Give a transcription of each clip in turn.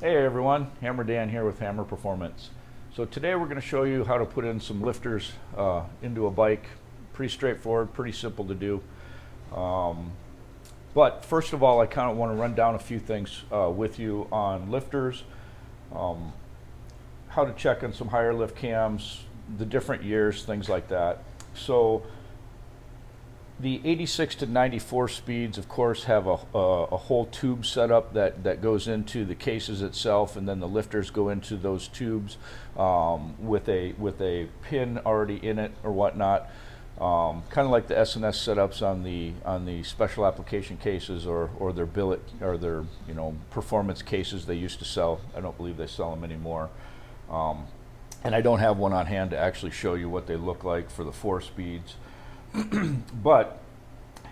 Hey everyone, Hammer Dan here with Hammer Performance. So today we're going to show you how to put in some lifters into a bike. Pretty straightforward, pretty simple to do. But first of all, I kind of want to run down a few things with you on lifters, how to check on some higher lift cams, the different years, things like that. So the 86 to 94 speeds, of course, have a whole tube setup that goes into the cases itself, and then the lifters go into those tubes with a pin already in it or whatnot. Kind of like the S&S setups on the special application cases or their billet or their performance cases they used to sell. I don't believe they sell them anymore. And I don't have one on hand to actually show you what they look like for the 4 speeds. But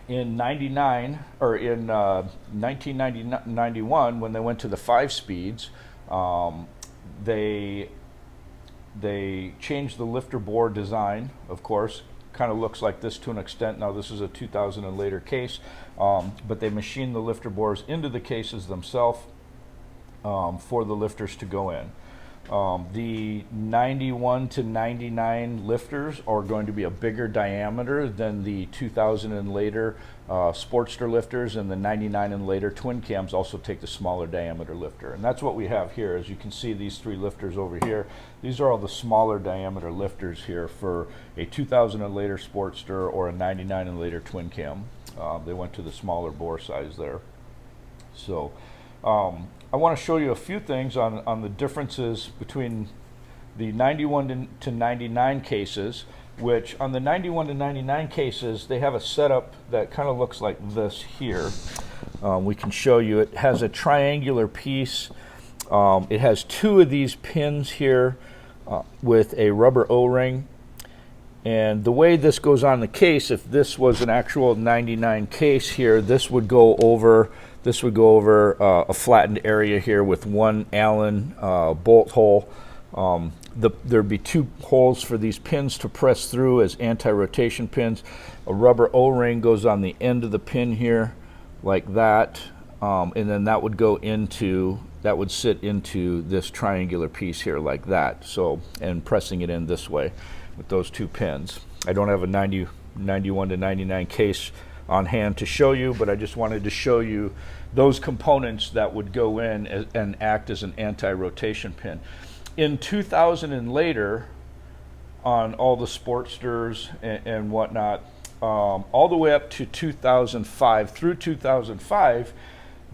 in 1991, when they went to the 5 speeds, they changed the lifter bore design. Of course, kind of looks like this to an extent. Now this is a 2000 and later case, but they machined the lifter bores into the cases themselves for the lifters to go in. The 91 to 99 lifters are going to be a bigger diameter than the 2000 and later Sportster lifters, and the 99 and later twin cams also take the smaller diameter lifter. And that's what we have here. As you can see, these 3 lifters over here, these are all the smaller diameter lifters here for a 2000 and later Sportster or a 99 and later twin cam. They went to the smaller bore size there. So I want to show you a few things on the differences between the 91 to 99 cases, which on the 91 to 99 cases, they have a setup that kind of looks like this here. We can show you. It has a triangular piece. It has 2 of these pins here with a rubber O-ring. And the way this goes on the case, if this was an actual 99 case here, this would go over a flattened area here with 1 Allen bolt hole. There'd be 2 holes for these pins to press through as anti-rotation pins. A rubber O-ring goes on the end of the pin here like that, and then that would sit into this triangular piece here like that. So, and pressing it in this way with those 2 pins. I don't have a 91 to 99 case on hand to show you, but I just wanted to show you those components that would go in and act as an anti-rotation pin. In 2000 and later, on all the Sportsters and whatnot, all the way up to 2005, through 2005,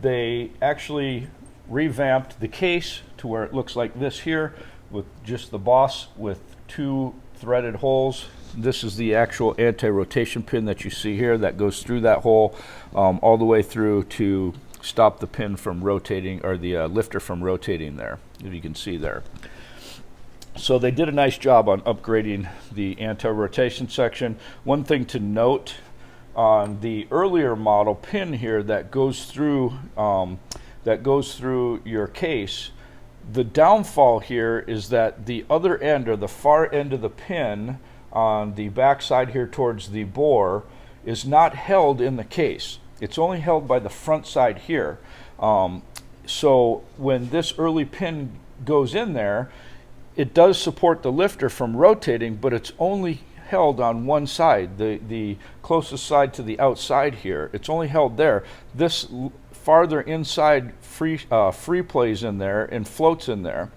they actually revamped the case to where it looks like this here, with just the boss with 2 threaded holes. This is the actual anti-rotation pin that you see here that goes through that hole all the way through to stop the pin from rotating, or the lifter from rotating there, if you can see there. So they did a nice job on upgrading the anti-rotation section. One thing to note on the earlier model pin here that goes through your case, the downfall here is that the other end, or the far end of the pin on the back side here towards the bore, is not held in the case. It's only held by the front side here. So when this early pin goes in there, it does support the lifter from rotating, but it's only held on one side, the closest side to the outside here. It's only held there. This farther inside free plays in there and floats in there.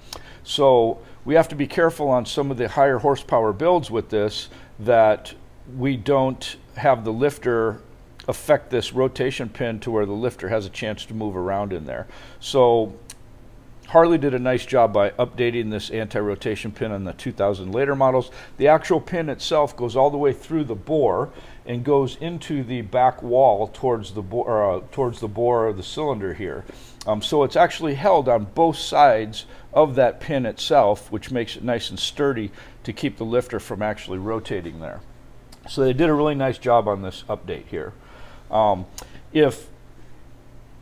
So we have to be careful on some of the higher horsepower builds with this, that we don't have the lifter affect this rotation pin to where the lifter has a chance to move around in there. So Harley did a nice job by updating this anti-rotation pin on the 2000 later models. The actual pin itself goes all the way through the bore and goes into the back wall towards the bore of the cylinder here. So it's actually held on both sides of that pin itself, which makes it nice and sturdy to keep the lifter from actually rotating there. So they did a really nice job on this update here. If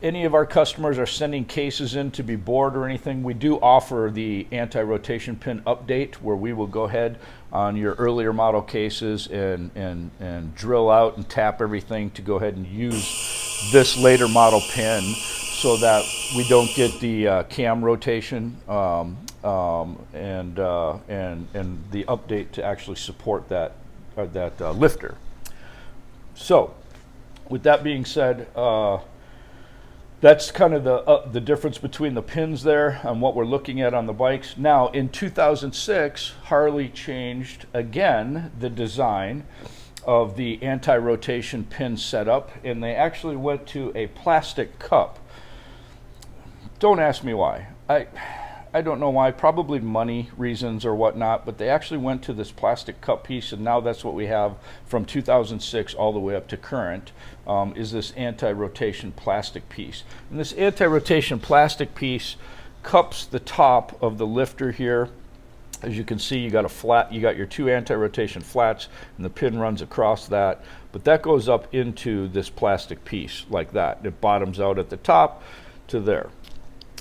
any of our customers are sending cases in to be bored or anything, we do offer the anti-rotation pin update, where we will go ahead on your earlier model cases and drill out and tap everything to go ahead and use this later model pin. so that we don't get the cam rotation and the update to actually support that lifter. So with that being said, that's kind of the difference between the pins there and what we're looking at on the bikes. Now in 2006, Harley changed again the design of the anti-rotation pin setup, and they actually went to a plastic cup. Don't ask me why. I don't know why, probably money reasons or whatnot, but they actually went to this plastic cup piece, and now that's what we have from 2006 all the way up to current, is this anti-rotation plastic piece. And this anti-rotation plastic piece cups the top of the lifter here. As you can see, you got your two anti-rotation flats, and the pin runs across that, but that goes up into this plastic piece like that. It bottoms out at the top to there.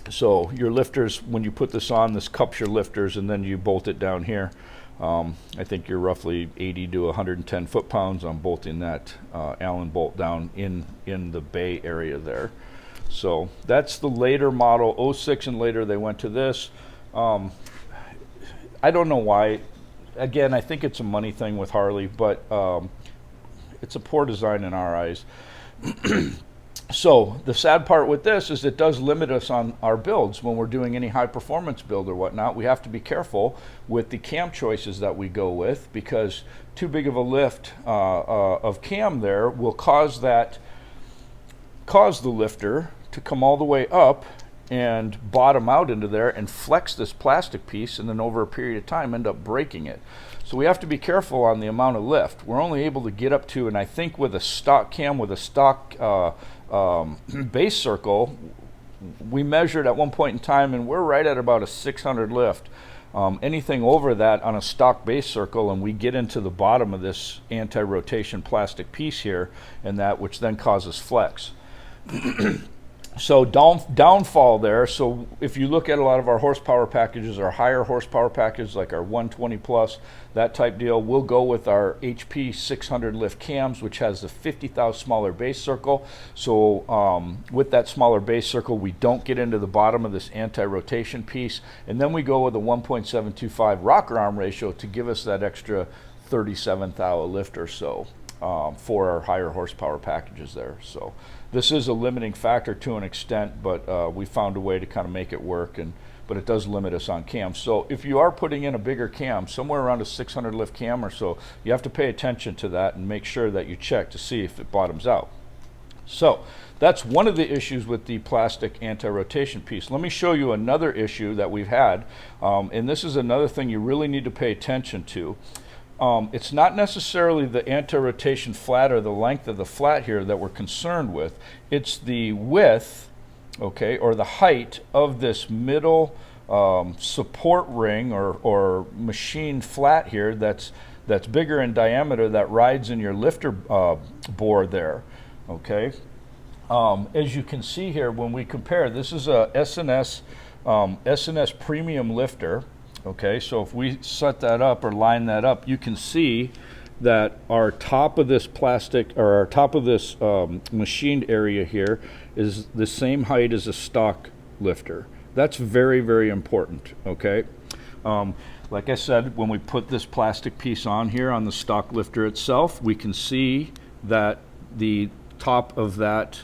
So your lifters, when you put this on, this cups your lifters, and then you bolt it down here. I think you're roughly 80 to 110 foot-pounds on bolting that Allen bolt down in the bay area there. So that's the later model, 06 and later they went to this. I don't know why. Again, I think it's a money thing with Harley, but it's a poor design in our eyes. So the sad part with this is it does limit us on our builds when we're doing any high performance build or whatnot. We have to be careful with the cam choices that we go with, because too big of a lift of cam there will cause the lifter to come all the way up and bottom out into there and flex this plastic piece, and then over a period of time end up breaking it. So we have to be careful on the amount of lift. We're only able to get up to, and I think with a stock cam, with a stock base circle, we measured at one point in time, and we're right at about a 600 lift. Anything over that on a stock base circle, and we get into the bottom of this anti-rotation plastic piece here, and that which then causes flex. So downfall there. So if you look at a lot of our horsepower packages, our higher horsepower packages like our 120 plus, that type deal, we'll go with our HP 600 lift cams, which has the 50,000 smaller base circle. So with that smaller base circle, we don't get into the bottom of this anti-rotation piece. And then we go with a 1.725 rocker arm ratio to give us that extra 37,000 lift or so for our higher horsepower packages there. So this is a limiting factor to an extent, but we found a way to kind of make it work, but it does limit us on cams. So if you are putting in a bigger cam, somewhere around a 600 lift cam or so, you have to pay attention to that and make sure that you check to see if it bottoms out. So that's one of the issues with the plastic anti-rotation piece. Let me show you another issue that we've had, and this is another thing you really need to pay attention to. It's not necessarily the anti-rotation flat or the length of the flat here that we're concerned with. It's the width, okay, or the height of this middle support ring or machined flat here that's bigger in diameter, that rides in your lifter bore there, okay. As you can see here, when we compare, this is a S&S premium lifter. Okay, so if we set that up or line that up, you can see that our top of this plastic, or our top of this machined area here, is the same height as a stock lifter. That's very, very important, okay? Like I said, when we put this plastic piece on here on the stock lifter itself, we can see that the top of that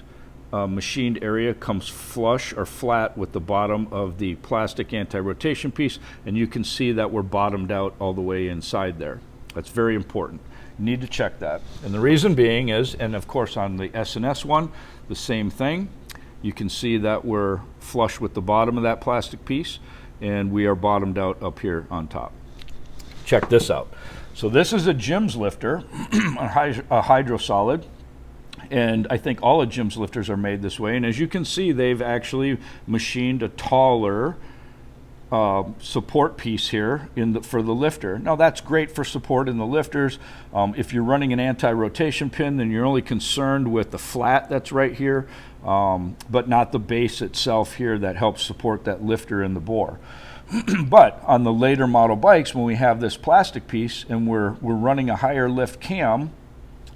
machined area comes flush or flat with the bottom of the plastic anti-rotation piece, and you can see that we're bottomed out all the way inside there. That's very important. You need to check that. And the reason being is, and of course on the S&S one, the same thing. You can see that we're flush with the bottom of that plastic piece, and we are bottomed out up here on top. Check this out. So this is a Jim's lifter, a hydro solid. And I think all of Jim's lifters are made this way. And as you can see, they've actually machined a taller support piece here for the lifter. Now that's great for support in the lifters. If you're running an anti-rotation pin, then you're only concerned with the flat that's right here, but not the base itself here that helps support that lifter in the bore. But on the later model bikes, when we have this plastic piece and we're running a higher lift cam,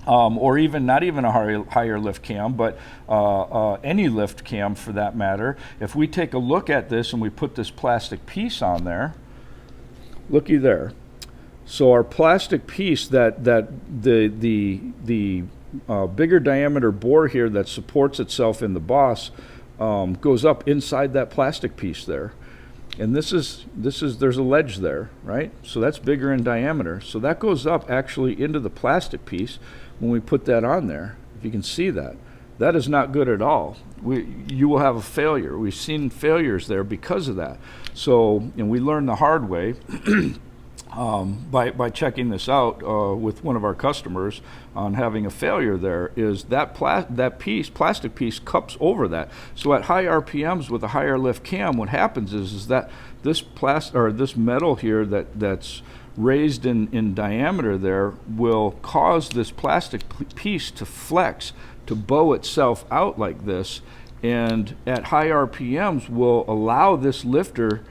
or even not even a higher lift cam, but any lift cam for that matter. If we take a look at this and we put this plastic piece on there, looky there. So our plastic piece, that the bigger diameter bore here that supports itself in the boss goes up inside that plastic piece there. And this is there's a ledge there, right? So that's bigger in diameter. So that goes up actually into the plastic piece when we put that on there. If you can see that, that is not good at all. You will have a failure. We've seen failures there because of that. So, and we learned the hard way by checking this out with one of our customers on having a failure there, is that plastic piece cups over that. So at high RPMs with a higher lift cam, what happens is that this this metal here that's raised in diameter there will cause this plastic piece to flex, to bow itself out like this, and at high RPMs will allow this lifter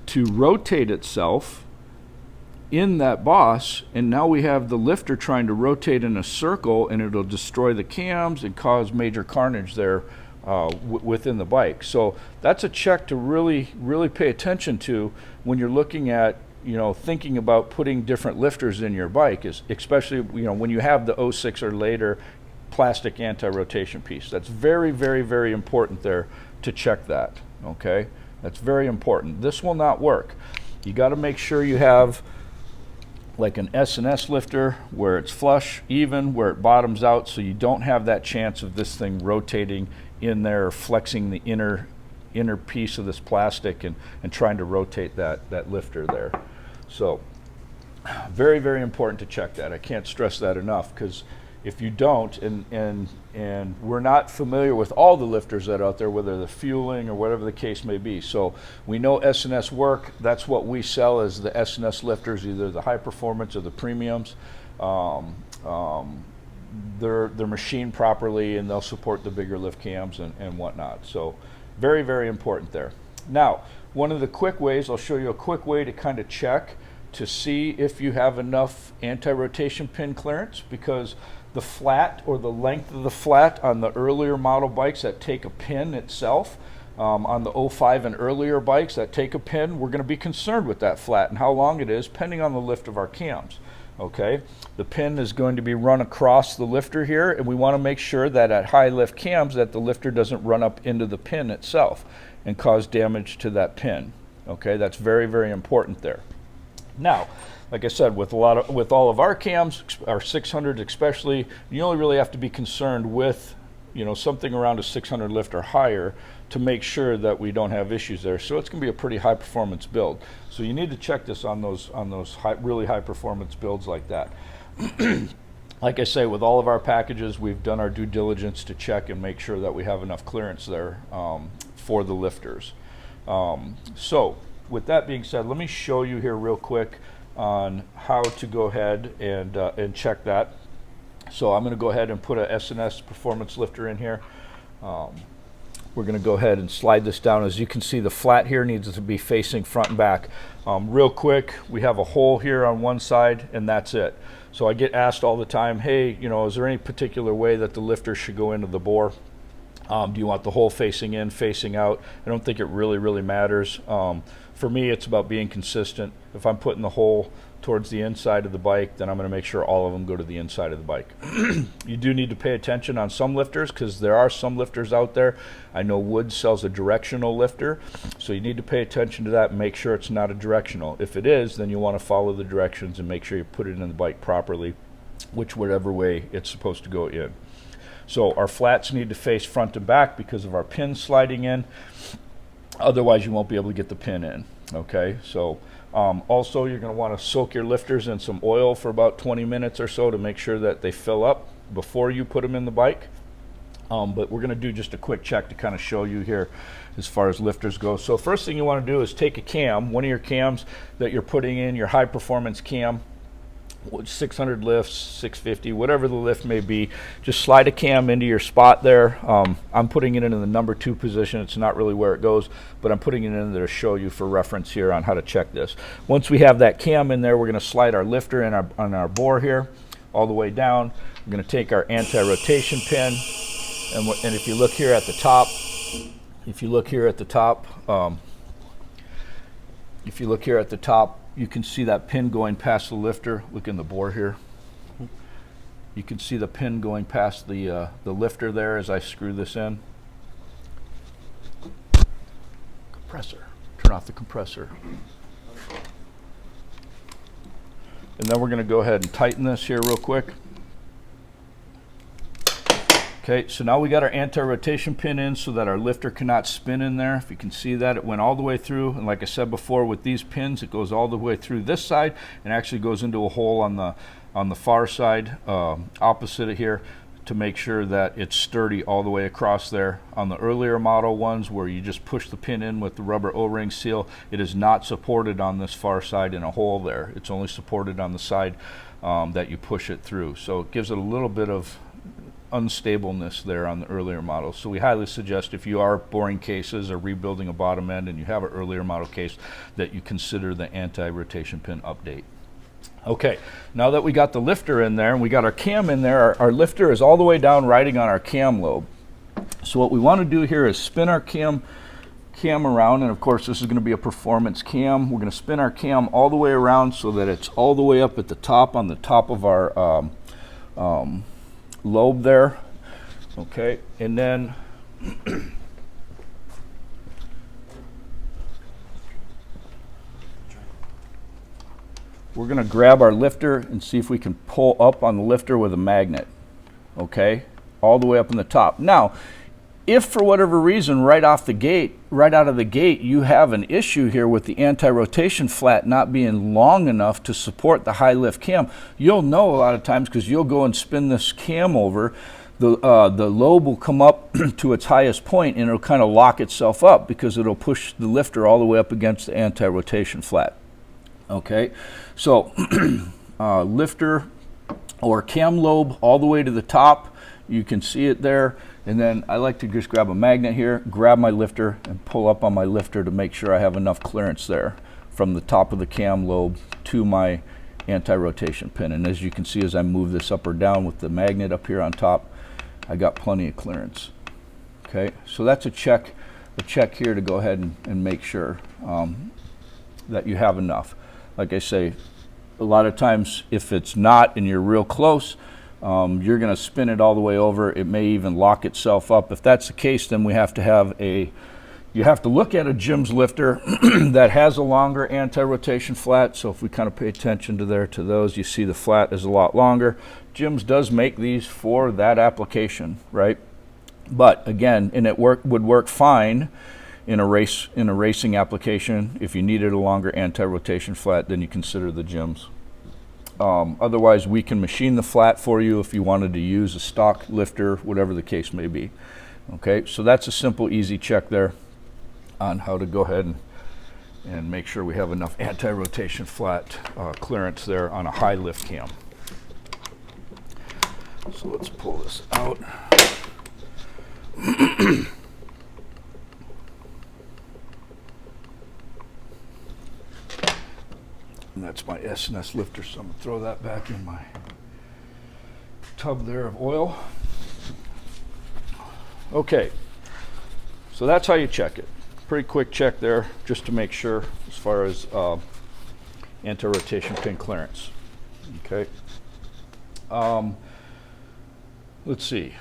to rotate itself in that boss, and now we have the lifter trying to rotate in a circle, and it'll destroy the cams and cause major carnage there within the bike. So that's a check to really pay attention to when you're looking at, thinking about putting different lifters in your bike, is especially when you have the 06 or later plastic anti-rotation piece. That's very important there to check that. Okay, that's very important. This will not work. You got to make sure you have like an S&S lifter where it's flush, even, where it bottoms out, so you don't have that chance of this thing rotating in there, or flexing the inner piece of this plastic and trying to rotate that lifter there. So very important to check that. I can't stress that enough, because if you don't, and we're not familiar with all the lifters that are out there, whether they're fueling or whatever the case may be. So we know S&S work. That's what we sell as the S&S lifters, either the high performance or the premiums. They're machined properly, and they'll support the bigger lift cams and whatnot. So very important there. Now, one of the quick ways, I'll show you a quick way to kind of check to see if you have enough anti-rotation pin clearance, because the flat, or the length of the flat on the earlier model bikes that take a pin itself, on the 05 and earlier bikes that take a pin, we're going to be concerned with that flat and how long it is, depending on the lift of our cams. Okay, the pin is going to be run across the lifter here, and we want to make sure that at high lift cams that the lifter doesn't run up into the pin itself and cause damage to that pin. Okay, that's very important there. Now, like I said, with all of our cams, our 600s especially, you only really have to be concerned with something around a 600 lift or higher to make sure that we don't have issues there. So it's going to be a pretty high performance build. So you need to check this on those really high performance builds like that. Like I say, with all of our packages, we've done our due diligence to check and make sure that we have enough clearance there for the lifters. So with that being said, let me show you here real quick on how to go ahead and check that. So I'm going to go ahead and put a S&S performance lifter in here. We're going to go ahead and slide this down. As you can see, the flat here needs to be facing front and back. Real quick, we have a hole here on one side, and that's it. So I get asked all the time, hey, is there any particular way that the lifter should go into the bore? Do you want the hole facing in, facing out? I don't think it really matters. For me, it's about being consistent. If I'm putting the hole towards the inside of the bike, then I'm going to make sure all of them go to the inside of the bike. You do need to pay attention on some lifters, because there are some lifters out there. I know Wood sells a directional lifter, so you need to pay attention to that and make sure it's not a directional. If it is, then you want to follow the directions and make sure you put it in the bike properly, whatever way it's supposed to go in. So our flats need to face front and back because of our pins sliding in. Otherwise, you won't be able to get the pin in. Okay, so also you're going to want to soak your lifters in some oil for about 20 minutes or so to make sure that they fill up before you put them in the bike. But we're going to do just a quick check to kind of show you here as far as lifters go. So first thing you want to do is take a cam, one of your cams that you're putting in, your high performance cam, 600 lifts, 650, whatever the lift may be. Just slide a cam into your spot there. I'm putting it in the number 2 position. It's not really where it goes, but I'm putting it in there to show you for reference here on how to check this. Once we have that cam in there, we're going to slide our lifter in on our bore here all the way down. We're going to take our anti-rotation pin, and if you look here at the top, you can see that pin going past the lifter. Look in the bore here. You can see the pin going past the lifter there as I screw this in. Compressor. Turn off the compressor. And then we're going to go ahead and tighten this here real quick. Okay, so now we got our anti-rotation pin in so that our lifter cannot spin in there. If you can see that, it went all the way through. And like I said before, with these pins, it goes all the way through this side and actually goes into a hole on the far side, opposite of here, to make sure that it's sturdy all the way across there. On the earlier model ones where you just push the pin in with the rubber O-ring seal, it is not supported on this far side in a hole there. It's only supported on the side that you push it through. So it gives it a little bit of unstableness there on the earlier models. So we highly suggest, if you are boring cases or rebuilding a bottom end and you have an earlier model case, that you consider the anti-rotation pin update. Okay, now that we got the lifter in there and we got our cam in there, our lifter is all the way down riding on our cam lobe. So what we want to do here is spin our cam around, and of course this is going to be a performance cam. We're going to spin our cam all the way around so that it's all the way up at the top, on the top of our lobe there. Okay, and then we're going to grab our lifter and see if we can pull up on the lifter with a magnet. Okay, all the way up in the top. Now, if for whatever reason right out of the gate, you have an issue here with the anti-rotation flat not being long enough to support the high lift cam, you'll know a lot of times because you'll go and spin this cam over, the lobe will come up to its highest point and it'll kind of lock itself up because it'll push the lifter all the way up against the anti-rotation flat. Okay, so lifter or cam lobe all the way to the top, you can see it there. And then I like to just grab a magnet here, grab my lifter, and pull up on my lifter to make sure I have enough clearance there from the top of the cam lobe to my anti-rotation pin. And as you can see, as I move this up or down with the magnet up here on top, I got plenty of clearance. Okay, so that's a check here to go ahead and make sure that you have enough. Like I say, a lot of times if it's not and you're real close, you're going to spin it all the way over. It may even lock itself up. If that's the case, then you have to look at a Jim's lifter that has a longer anti-rotation flat. So if we kind of pay attention to those, you see the flat is a lot longer. Jim's does make these for that application, right? But again, and it would work fine in a racing application. If you needed a longer anti-rotation flat, then you consider the Jim's. Otherwise, we can machine the flat for you if you wanted to use a stock lifter, whatever the case may be. Okay, so that's a simple, easy check there on how to go ahead and make sure we have enough anti-rotation flat clearance there on a high lift cam. So let's pull this out. And that's my S&S lifter, so I'm going to throw that back in my tub there of oil. Okay, so that's how you check it. Pretty quick check there, just to make sure as far as anti-rotation pin clearance. Okay. Let's see.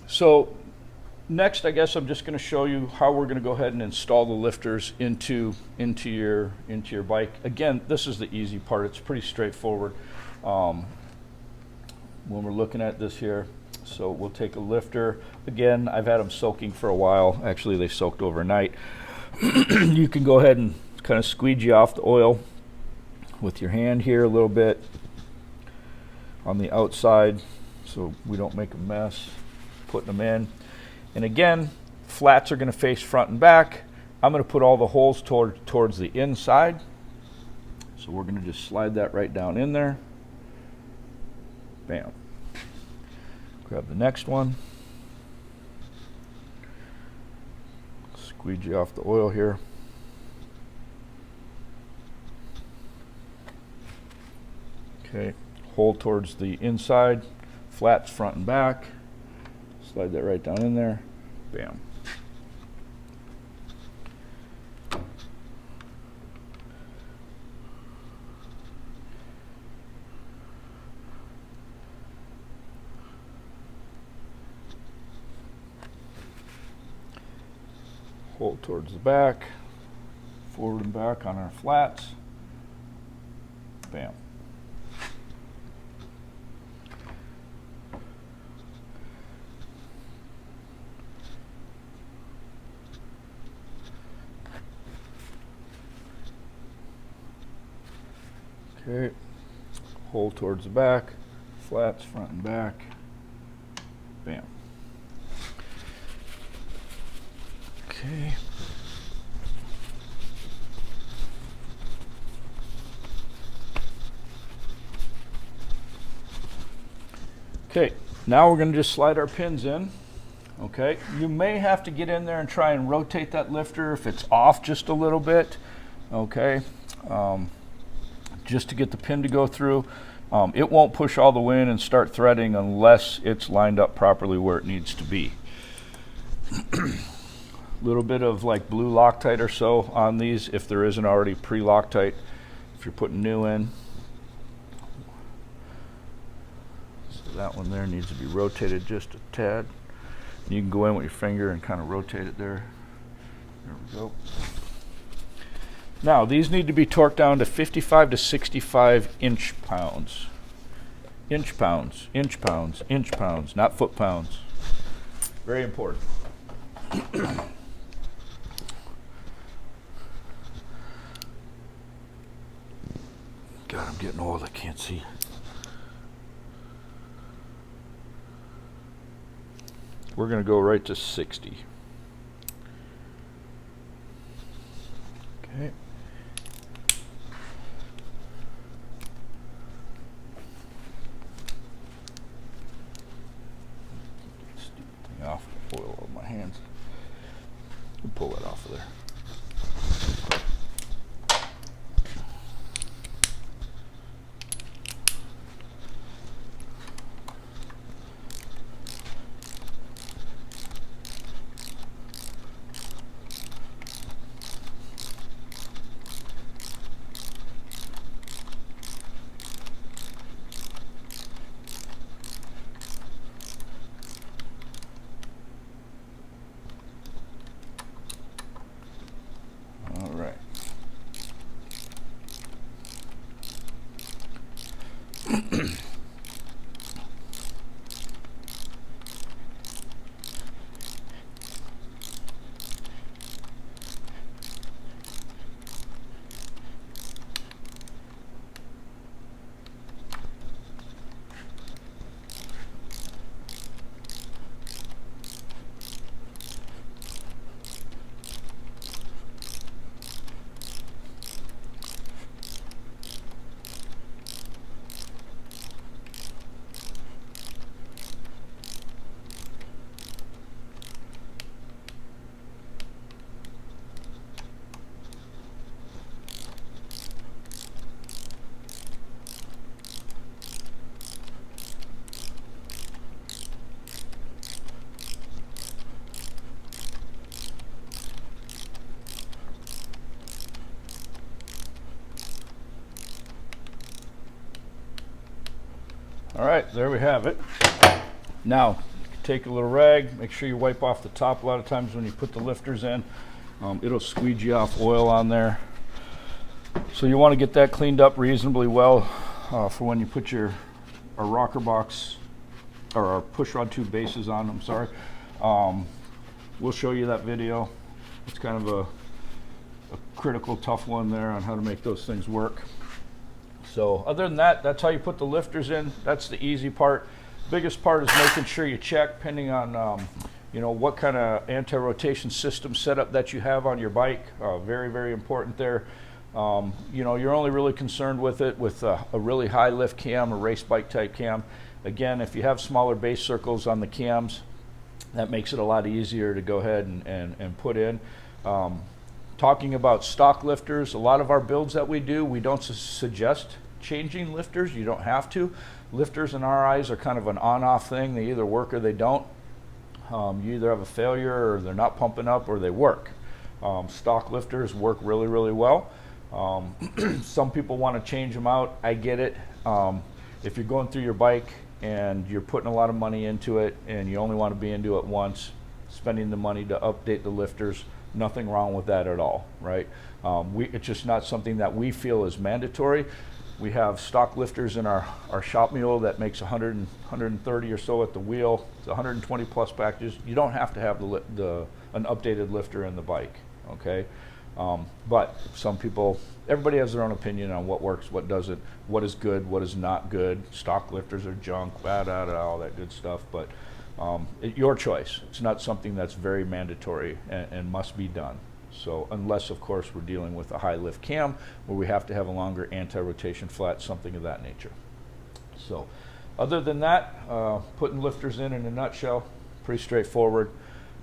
So next, I guess I'm just going to show you how we're going to go ahead and install the lifters into your bike. Again, this is the easy part. It's pretty straightforward when we're looking at this here. So we'll take a lifter. Again, I've had them soaking for a while. Actually, they soaked overnight. You can go ahead and kind of squeegee off the oil with your hand here a little bit on the outside so we don't make a mess putting them in. And again, flats are going to face front and back. I'm going to put all the holes towards the inside. So we're going to just slide that right down in there. Bam. Grab the next one. Squeegee off the oil here. Okay, hole towards the inside, flats front and back. Slide that right down in there. Bam. Hold towards the back, forward and back on our flats. Bam. Okay, hold towards the back, flats front and back. Bam. Okay. Okay, now we're going to just slide our pins in. Okay, you may have to get in there and try and rotate that lifter if it's off just a little bit. Okay, just to get the pin to go through. It won't push all the way in and start threading unless it's lined up properly where it needs to be. Little bit of like blue Loctite or so on these if there isn't already pre-Loctite if you're putting new in. So that one there needs to be rotated just a tad. You can go in with your finger and kind of rotate it there. There we go. Now these need to be torqued down to 55 to 65 inch-pounds. Inch-pounds, inch-pounds, inch-pounds, not foot-pounds. Very important. God, I'm getting old, I can't see. We're going to go right to 60. Okay. Stupid thing off, oil on my hands. I'll pull that off of there. All right, there we have it. Now, take a little rag, make sure you wipe off the top. A lot of times when you put the lifters in, it'll squeegee off oil on there. So you want to get that cleaned up reasonably well for when you put your rocker box or our push rod tube bases on, I'm sorry. We'll show you that video. It's kind of a critical, tough one there on how to make those things work. So other than that, that's how you put the lifters in. That's the easy part. Biggest part is making sure you check, depending on you know, what kind of anti-rotation system setup that you have on your bike. Very, very important there. You know, you're only really concerned with it with a really high lift cam or race bike type cam. Again, if you have smaller base circles on the cams, that makes it a lot easier to go ahead and put in. Talking about stock lifters, a lot of our builds that we do, we don't suggest changing lifters. You don't have to. Lifters in our eyes are kind of an on-off thing. They either work or they don't. You either have a failure or they're not pumping up or they work. Stock lifters work really, really well. Some people want to change them out. I get it. If you're going through your bike and you're putting a lot of money into it and you only want to be into it once, spending the money to update the lifters, nothing wrong with that at all, right? It's just not something that we feel is mandatory. We have stock lifters in our shop mule that makes 100 and 130 or so at the wheel. It's 120 plus packages. You don't have to have an updated lifter in the bike, okay? But some people, everybody has their own opinion on what works, what doesn't, what is good, what is not good. Stock lifters are junk, all that good stuff. But your choice. It's not something that's very mandatory and must be done. So unless, of course, we're dealing with a high lift cam where we have to have a longer anti-rotation flat, something of that nature. So other than that, putting lifters in a nutshell, pretty straightforward.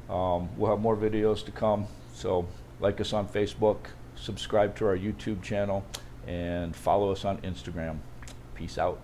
We'll have more videos to come. So like us on Facebook, subscribe to our YouTube channel, and follow us on Instagram. Peace out.